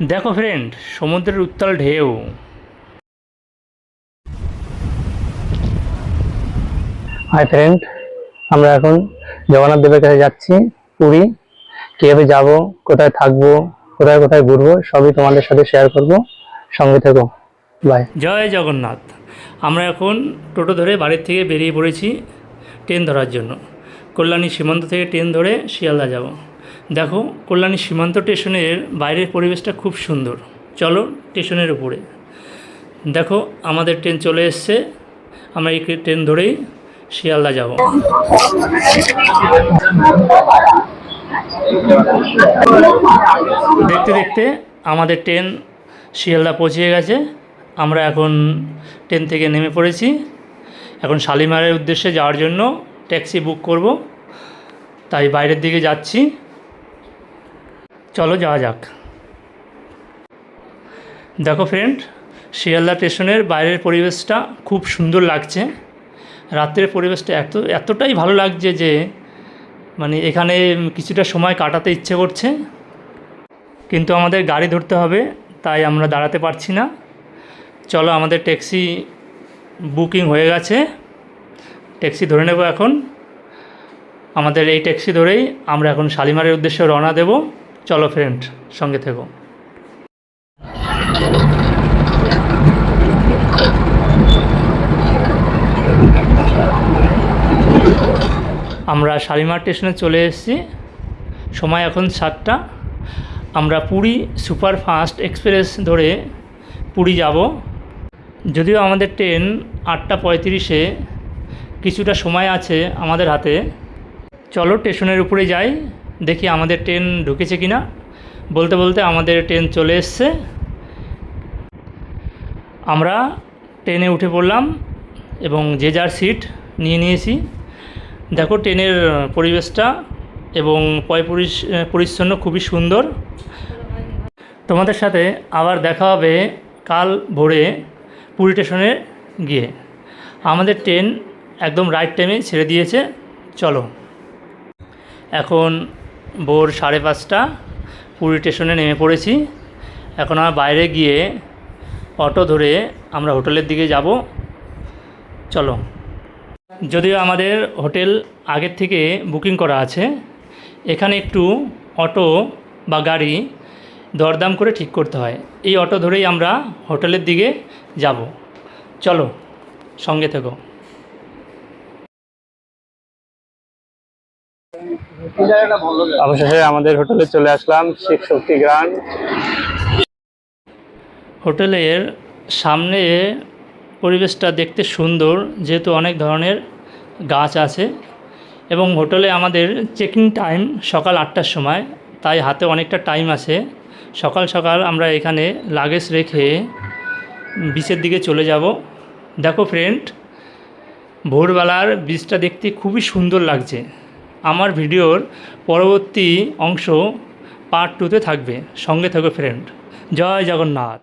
দেখো ফ্রেন্ড, সমুদ্রের উত্তাল ঢেউ। হাই ফ্রেন্ড, আমরা এখন জগন্নাথ দেবের কাছে যাচ্ছি পুরী। কিভাবে যাব, কোথায় থাকবো, কোথায় কোথায় ঘুরবো, সবই তোমাদের সাথে শেয়ার করব। সঙ্গে থেকো। বাই। জয় জগন্নাথ। আমরা এখন টোটো ধরে বাড়ির থেকে বেরিয়ে পড়েছি ট্রেন ধরার জন্য। কল্যাণী সীমান্ত থেকে ট্রেন ধরে শিয়ালদা যাব। দেখো, কল্যাণী সীমান্ত স্টেশনের বাইরের পরিবেশটা খুব সুন্দর। চলো স্টেশনের উপরে। দেখো, আমাদের ট্রেন চলে এসছে। আমরা এই ট্রেন ধরেই শিয়ালদা যাব। দেখতে দেখতে আমাদের ট্রেন শিয়ালদা পৌঁছে গেছে। আমরা এখন ট্রেন থেকে নেমে পড়েছি। এখন শালিমারের উদ্দেশ্যে যাওয়ার জন্য ট্যাক্সি বুক করব, তাই বাইরের দিকে যাচ্ছি। চলো যাওয়া যাক। দেখো ফ্রেন্ড, শিয়ালদা স্টেশনের বাইরের পরিবেশটা খুব সুন্দর লাগছে। রাত্রের পরিবেশটা এতটাই ভালো লাগছে যে এখানে কিছুটা সময় কাটাতে ইচ্ছে করছে, কিন্তু আমাদের গাড়ি ধরতে হবে, তাই আমরা দাঁড়াতে পারছি না। চলো, আমাদের ট্যাক্সি বুকিং হয়ে গেছে, ট্যাক্সি ধরে নেব এখন। আমাদের এই ট্যাক্সি ধরেই আমরা এখন শালিমারের উদ্দেশ্যে রওনা দেব। চলো ফ্রেন্ড, সঙ্গে থেকো। আমরা শালিমার স্টেশনে চলে এসেছি। সময় এখন 7টা। আমরা পুরী সুপারফাস্ট এক্সপ্রেস ধরে পুরী যাব। যদিও আমাদের ট্রেন 8:35-এ, কিছুটা সময় আছে আমাদের হাতে। চলো স্টেশনের উপরে যাই, দেখি আমাদের ট্রেন ঢুকেছে কিনা। বলতে বলতে আমাদের ট্রেন চলে এসছে। আমরা ট্রেনে উঠে পড়লাম এবং যে যার সিট নিয়ে নিয়েছি। দেখো, ট্রেনের পরিবেশটা এবং পরিচ্ছন্ন, খুবই সুন্দর। তোমাদের সাথে আবার দেখা হবে কাল ভোরে পুরী স্টেশনে গিয়ে। আমাদের ট্রেন একদম রাইট টাইমে ছেড়ে দিয়েছে। চলো, এখন ভোর 5:30, পুরী স্টেশনে নেমে পড়েছি। এখন আমরা বাইরে গিয়ে অটো ধরে আমরা হোটেলের দিকে যাব। চলো। যদিও আমাদের হোটেল আগের থেকে বুকিং করা আছে, এখানে একটু অটো বা গাড়ি দরদাম করে ঠিক করতে হয়। এই অটো ধরেই আমরা হোটেলের দিকে যাব। চলো, সঙ্গে থেকো। অবশেষে আমাদের হোটেলে চলে আসলাম, শিব শক্তি গ্রান্ড। হোটেলের সামনে পরিবেশটা দেখতে সুন্দর, যেহেতু অনেক ধরনের গাছ আছে, এবং হোটেলে আমাদের চেকিং টাইম সকাল 8টার সময়, তাই হাতে অনেকটা টাইম আছে। সকাল সকাল আমরা এখানে লাগেজ রেখে বিচের দিকে চলে যাব। দেখো ফ্রেন্ড, ভোরবেলার বিচটা দেখতে খুবই সুন্দর লাগছে। আমার ভিডিওর পরবর্তী অংশ পার্ট 2-তে থাকবে। সঙ্গে থাকো ফ্রেন্ড। জয় জগন্নাথ।